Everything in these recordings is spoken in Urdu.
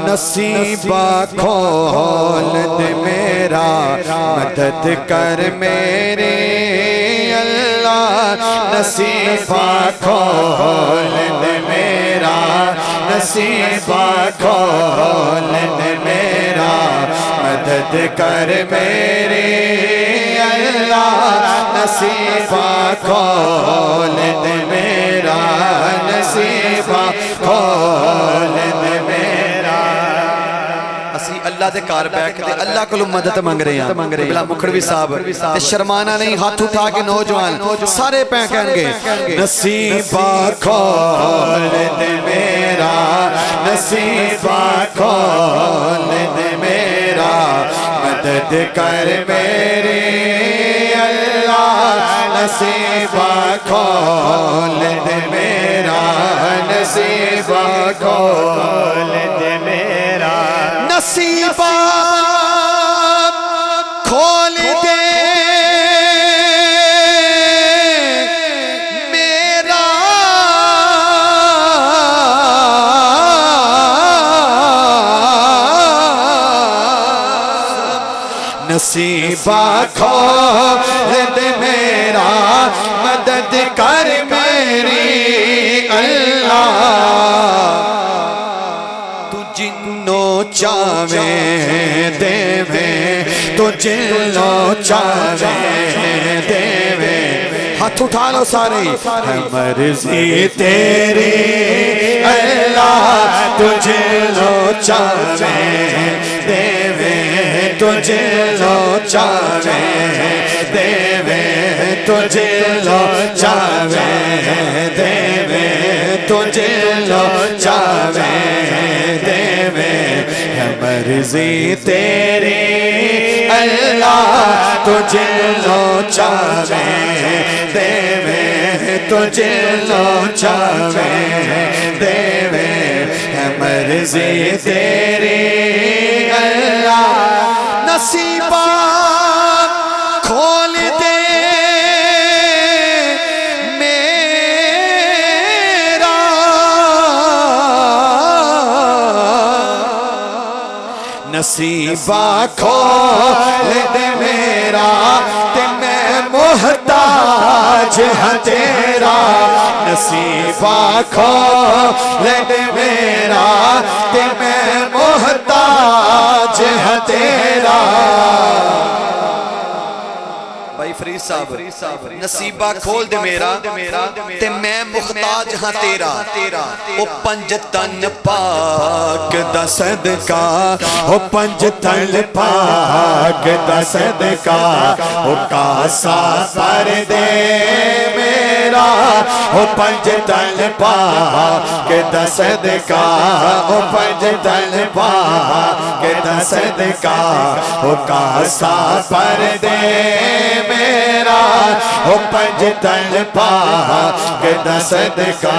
نصیبہ کھول دے میرا مدد کر میرے اللہ نصیبہ کھول دے میرا نصیبہ کھول دے میرا مدد کر میرے اللہ نصیبہ کھول دے میرا نصیبہ کھول دے میرا اسی اللہ دے کار بیٹھ کے اللہ کو مدد منگ رہے ہیں بلا مکھڑوی صاحب تے شرمانا نہیں ہاتھ اٹھا کے نوجوان سارے پہ کہیں گے نصیبہ کھول دے میرا نصیبہ کھول دے میرا مدد کر میرے اللہ نصیبہ کھول دے میرا نصیبہ کھول دے میرا نصیبہ کھول دے میرا نصیبہ کھول دے میرا مدد کر میری اللہ تو جنوں چاہویں دے تو جنوں چاہویں دے ہاتھ اٹھا لو سارے ہے مرضی تیری اللہ تو جنوں چاہویں دے تجھے لو چاہویں دیوے تجھے لو چاہویں دیوے تجھے لو چاہویں دیوے ہے مرضی تیری اللہ تجھے لو چاہویں دیوے تجھے لو چاہویں دیوے ہے مرضی تیری اللہ نصیبہ کھول دے میرا نصیبہ کھول دے میرا تے میں محتاج ہاں تیرا نصیبہ کھول دے میرا تے میں محتاج ہاں تیرا بھائی فرید صاحب نصیبہ کھول دے میرا تے میں محتاج ہاں تیرا او پنج تن پاک دا صدقہ او پنج تن پاک دا صدقہ او کاسا پر دے میرا او پنج تن پاک دا صدقہ او پنج تن پاک دا صدقہ او کاسا پر دے میرا او پنج تن پاک دا صدقہ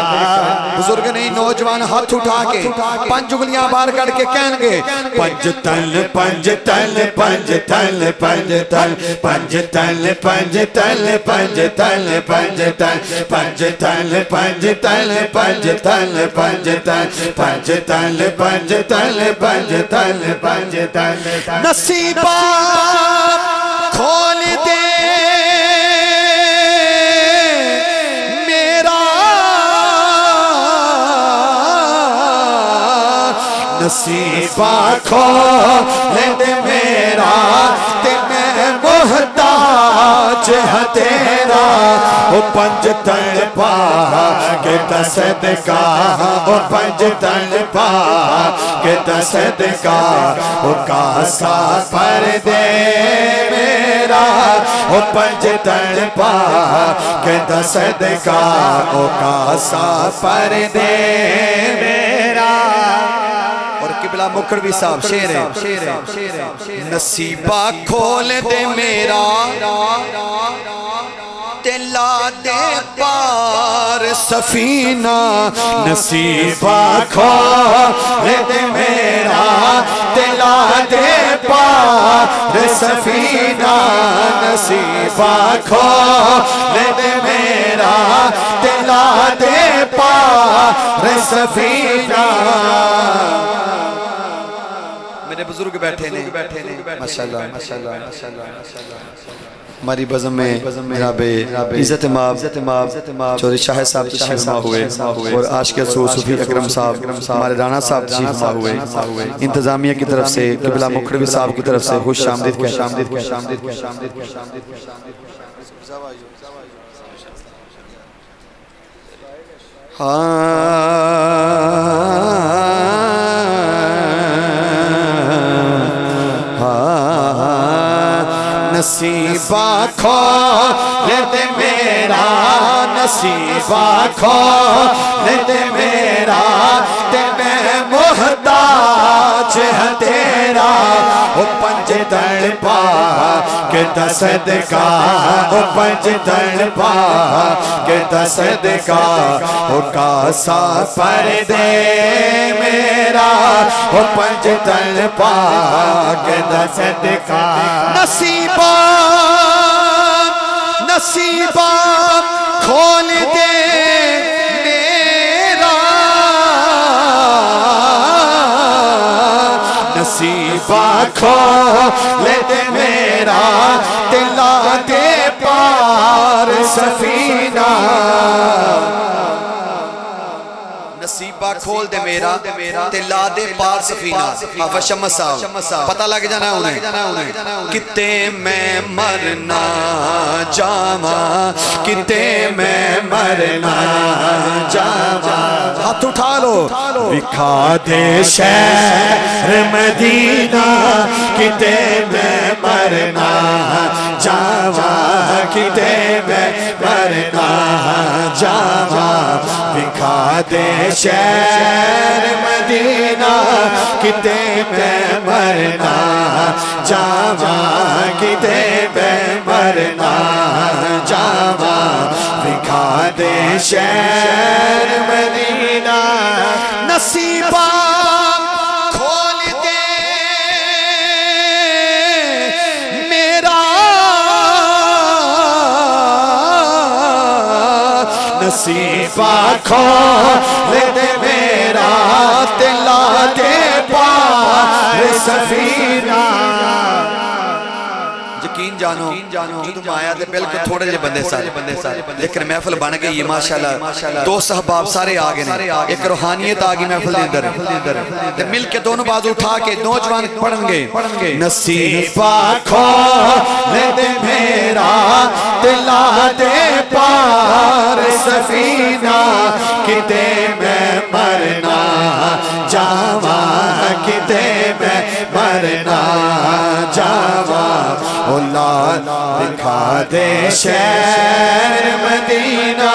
بزرگ نہیں نوجوان ہاتھ اٹھا کے پنج انگلیاں باہر کر کے کہیں گے پنج تن پنج تن پنج تن پنج تن پنج تن پنج تن پنج تن پنج تن پنج تن پنج تن پنج تن پنج تن پنج تن پنج تن پنج تن پنج تن نصیبہ کھول دے نصیبہ کھول دے میرا تے میں محتاج ہاں تیرا او پنج تن پاک دا صدقہ او پنج تن پاک دا صدقہ او کاسا پر دے میرا او پنج تن پاک دا صدقہ او کاسا پر دے میرا قبلہ مکھڑوی صاحب شیر ہے نصیبہ کھول دے میرا تلا دے پار سفینہ نصیبہ کھول دے میرا تلا دے پار سفینہ نصیبہ کھول دے میرا تلا دے پار سفینہ بزرگ بیٹھے نے ماشاءاللہ ہماری بزم میں جناب عزت ماب چودھری شاہد صاحب تشریف فرما ہوئے اور عاشق رسول صوفی اکرم صاحب ہمارے رانا صاحب تشریف فرما ہوئے انتظامیہ کی طرف سے قبلہ مکھڑوی صاحب کی طرف سے خوش آمدید نصیبہ کھول دے میرا نصیبہ کھول دے میرا تے میں محتاج ہے تیرا او پنج دڑ پا کے صدقہ او پنج دڑ پا کے صدقہ او کاسا پر دے میرا او پنج دڑ پا کے صدقہ نصیبہ نصیبہ کھول دے میرا نصیبہ کھول دے میرا دلا دے پار سفینہ نصیبہ کھول دے میرا تلا دے پار سفینہ آفا صاحب پتہ لگ جانا انہیں کتے میں مرنا جاما کتے میں مرنا جاما ہاتھ اٹھا لو بکھا دے شہر مدینہ کتے میں مرنا جاما کتے میں مرنا جاما بکھا دے شہر مدینہ کتے میں مرنا جاما کتے میں مرنا جاما بکھا دے شہر مدینہ نصیبہ کھول دے میرا نصیبہ کھول دے میرا تلا دے پار سفینہ یقین جانو جو تم آیا دے بلکہ تھوڑے جے بندے سارے لیکن محفل بن گئی ماشاءاللہ دو صحباب سارے آگے نے ایک روحانیت آگی محفل دے اندر مل کے دونوں بازو اٹھا کے نوجوان پڑھن گے نصیبہ کھول دے میرا تلا دے پار سفینہ کتے میں مرنا جاوا کتے میں مرنا جاوا اولاد دکھا دے شہر مدینہ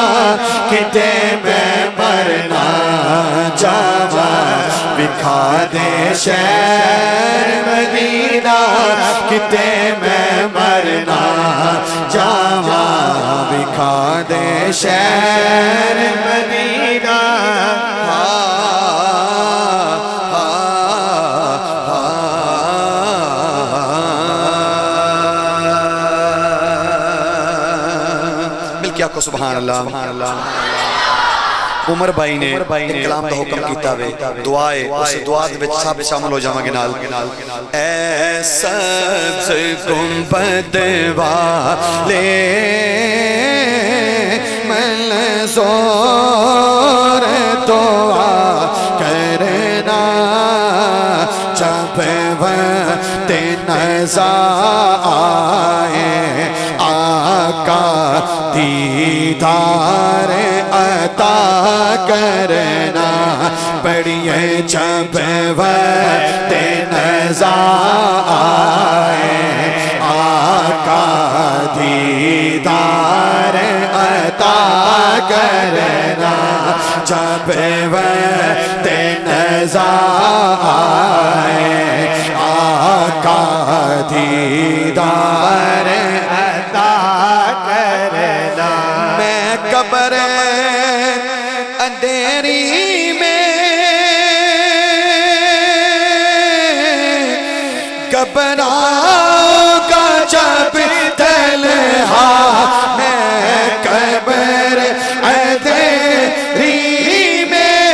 کتے میں مرنا جاوا دکھا دے شہر مدینہ کتے میں مرنا جاوا دکھا دے شہر مدینہ کیا کو سبحان اللہ عمر بھائی نے کلام دا حکم کیتا وے دعائے اس دعا دے وچ سب شامل ہو جاواں گے نال اے سبز گنبد والے منظور دعا کرنا جب وقت نظر آئے آقا دیدار عطا کرنا بڑھئے جب وقت نظر آئے آقا دیدار عطا کرنا جب وقت نظر آئے آقا دیدار قبر اندھیری میں گھبراؤں گا جب تنہا میں قبر اندھیری میں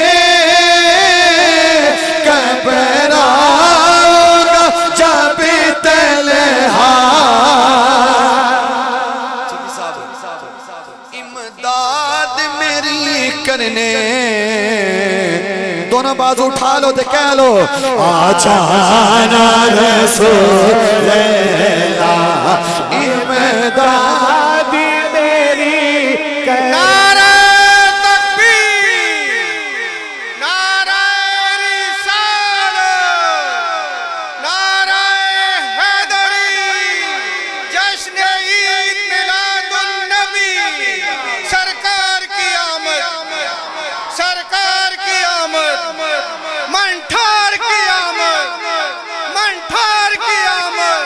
گھبراؤں گا آواز اٹھا لو تے کہہ لو آجانا رسول اللہ امداد میری نعرہ تکبیر، نعرہ رسالت، نعرہ حیدری، جشن عید میلاد النبی، سرکار کی آمد، سرکار کی آمد، منٹھار کی آمد، منٹھار کی آمد،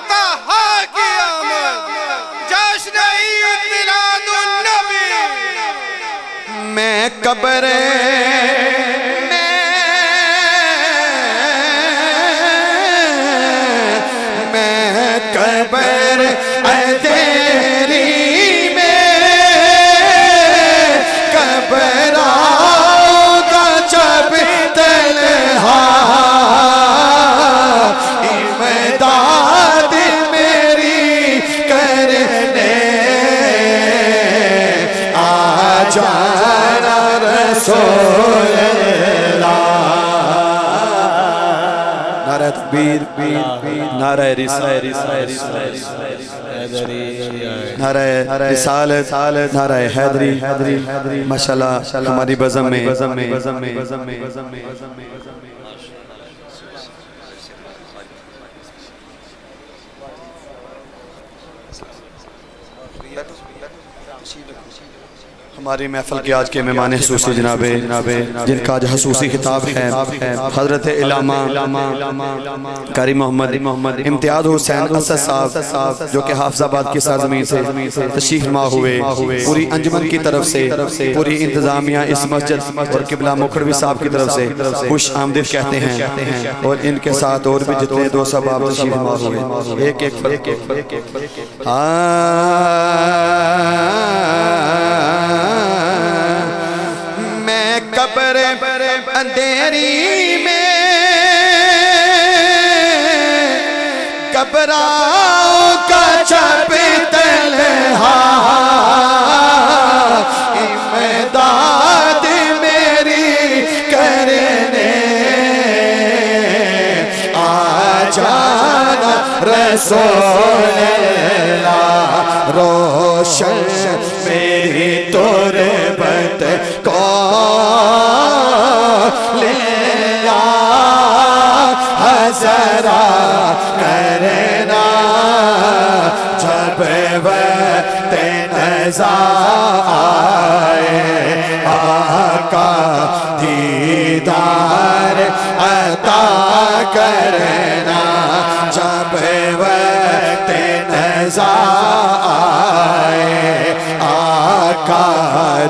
طہا کی آمد، جشن عید میلاد النبی۔ میں قبر میں قبر تیری میں قبر آؤں گا جب تنہا امداد میری کرنے آ جانا رسول اللہ۔ نعرہ تکبیر، نعرہ رسالت، نعرہ رسالت، نعرہ حیدری۔ ماشاءاللہ ہماری بزم میں ہماری محفل کے آج کے مہمان خصوصی جناب جن کا آج خصوصی خطاب ہے حضرت علامہ قاری محمد امتیاز حسین اسد صاحب جو کہ حافظ آباد کی سرزمین سے تشریف فرما ہوئے پوری انجمن کی طرف سے پوری انتظامیہ اس مسجد اور قبلہ مکھڑوی صاحب کی طرف سے خوش آمدید کہتے ہیں اور ان کے ساتھ اور بھی جتنے دوست احباب تشریف فرما ہوئے ایک ایک میں قبر اندھیری میں گھبراؤں گا جب تنہا امداد میری کرنے آ جانا رسول اللہ۔ روشن میری تربت کو لیا ذرا کرنا جب وقت نزا آئے آقا دیدار عطا کرنا جب وقت نزا آئے آقا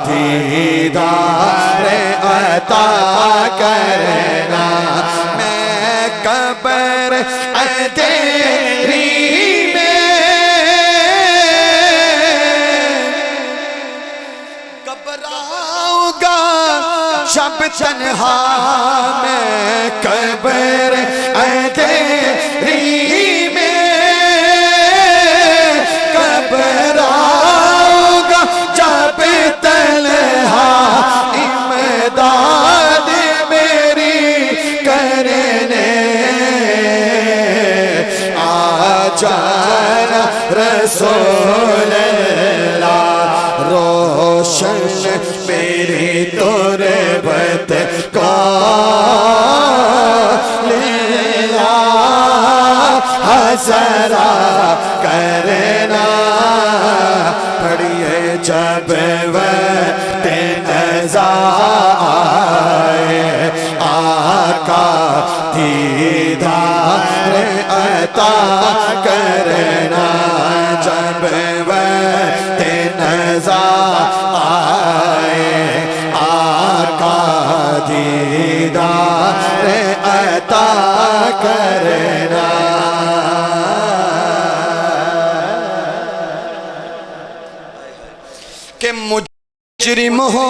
دیدار عطا کرنا۔ میں قبر تیری میں گھبراؤں گا جب تنہا میں قبر تیری میں گھبراؤں گا جب تنہا امداد میری کرنے آ جانا رسول اللہ۔ روشن میری تربت کو لیا ذرا کرنا پڑھیے جب وقت نزا آئے آقا دیدار عطا کرنا جب وقت نزا آئے آقا دیدار عطا کرنا۔ کہ مجرم ہو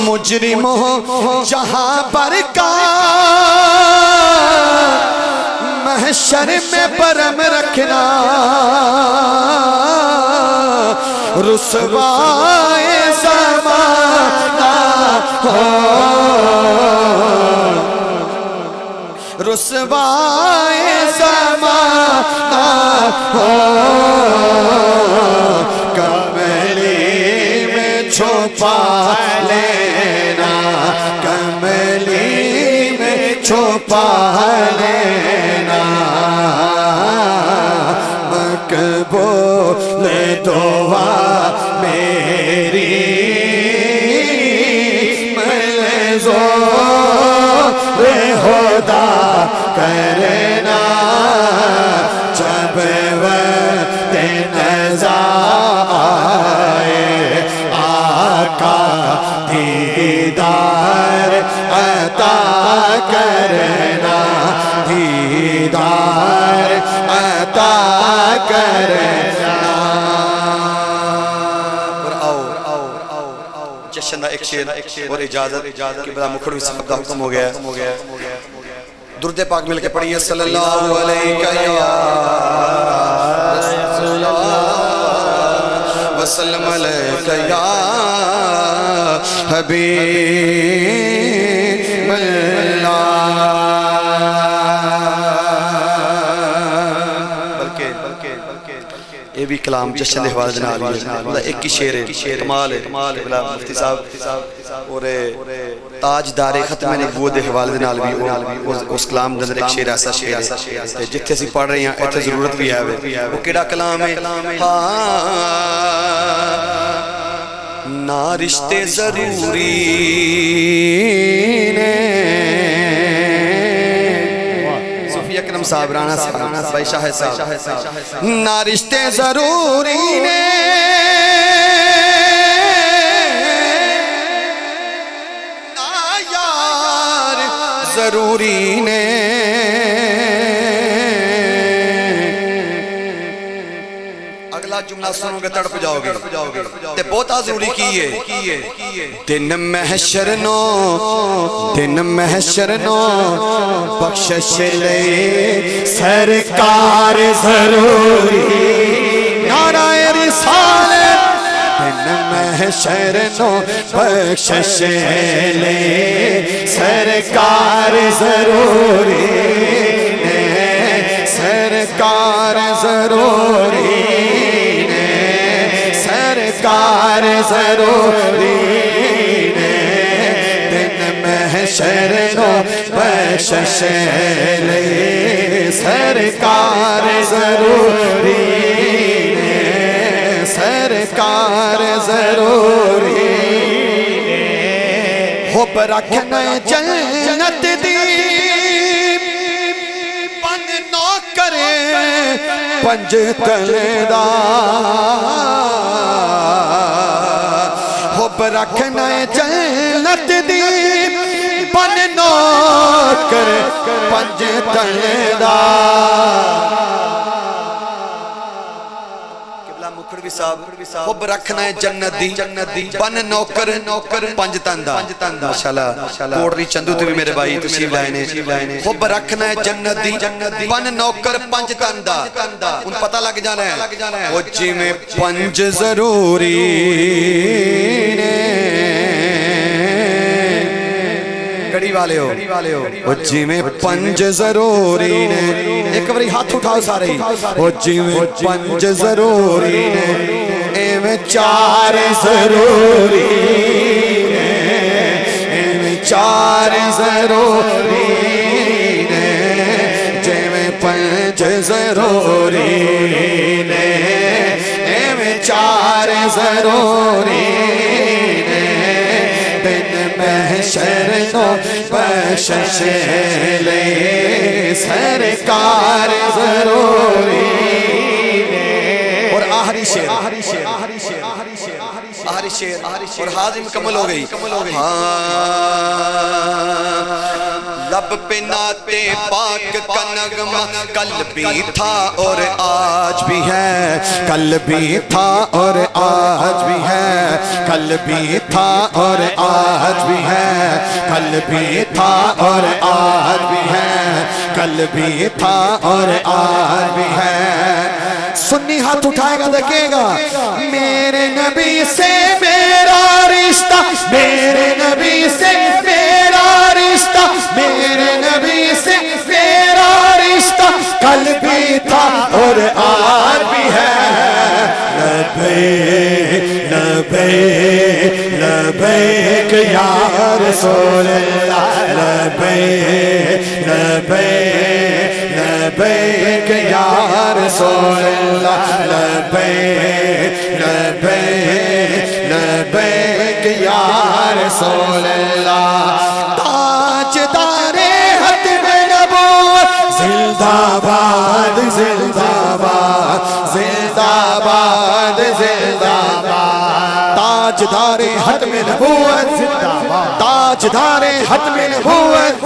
مجرم ہو جہاں پر کا محشر میں برم رکھنا رسوائے زمانہ ہو رسوائے زمانہ ہو کملی میں چھپا لینا کملی میں چھپا لینا مقبول دعا میری خدا کرنا جب وقت نزا آئے آقا دیدار عطا کرنا دیدار عطا کرنا جشن دا ایک شیر اور اجازت کہ بلا مکھڑ صاحب دا حکم ہو گیا درود پاک مل کے پڑھیے صلی اللہ علیہ وسلم علیہ یا حبیب اللہ یہ بھی کلام جشن دے حوالے جناب ایک ہی شعر ہے کمال ہے مفتی صاحب اور تاجدار ختم نبوت دے حوالے نال بھی اس کلام دے اندر ایک شعر ایسا شعر ہے جتھے اسی پڑھ رہے ہیں ایتھے ضرورت بھی ہے وہ کیڑا کلام ہے نہ رشتے ضروری نے اکرم صاحب رانا صاحب بھائی شاہ صاحب نہ رشتے ضروری نے نہ یار ضروری نے اگلا جملہ سنو گے تڑپ جاؤ گے تے بہت ضروری کی ہے دن محشر نو بخشش لے سرکار ضروری نعرہ رسالت دن محشر نو بخشش لے سرکار ضروری سرکار ضروری سرکار ضروری دن محشر نو بخشش لے سرکار ضروری سرکار ضروری حب رکھنا جنت دی بن نو کرے پنج تلدا حب رکھنا جنت دی بن نوکر پنج تلدا قبلہ مکھڑوی صاحب حب رکھنا جنت دی بن نوکر پنج تندا ماشاءاللہ کوڑری چندو تے بھی میرے بھائی تشریف لائے نے حب رکھنا جنت دی بن نوکر پنج تندا ان پتہ لگ جانا ہے وہ جی میں پنج ضروری گڑی والے ہو وہ جی میں پنج ضروری نے ایک بری ہاتھ اٹھاؤ سارے وہ جی میں پنج ضروری نے اے میں چار ضروری نے اے میں چار ضروری نے جے میں پنج ضروری نے اے میں چار ضروری محشر نو بخشش لے سرکار ضروری اور آخری شعر اور حاضر مکمل ہو گئی لب پہ نعت پاک کا نغمہ کل بھی تھا اور آج بھی ہے کل بھی تھا اور آج بھی ہے کل بھی تھا اور آج بھی ہے کل بھی تھا اور آج بھی ہے کل بھی تھا اور آج بھی ہے. سنی ہاتھ اٹھائے گا دیکھے گا. میرے نبی سے میرا رشتہ, میرے نبی سے میرا رشتہ, میرے نبی سے میرا رشتہ کل بھی تھا اور آج بھی ہے. لبیک لبیک لبیک یا رسول اللہ, لبیک لبیک لبیک یا رسول اللہ, لبیک لبیک لبیک یا رسول اللہ. تاجدار ختم نبوت زندہ باد زندہ باد زندہ باد زندہ باد. تاجدار ختم نبوت زندہ باد, تاجدار ختم نبوت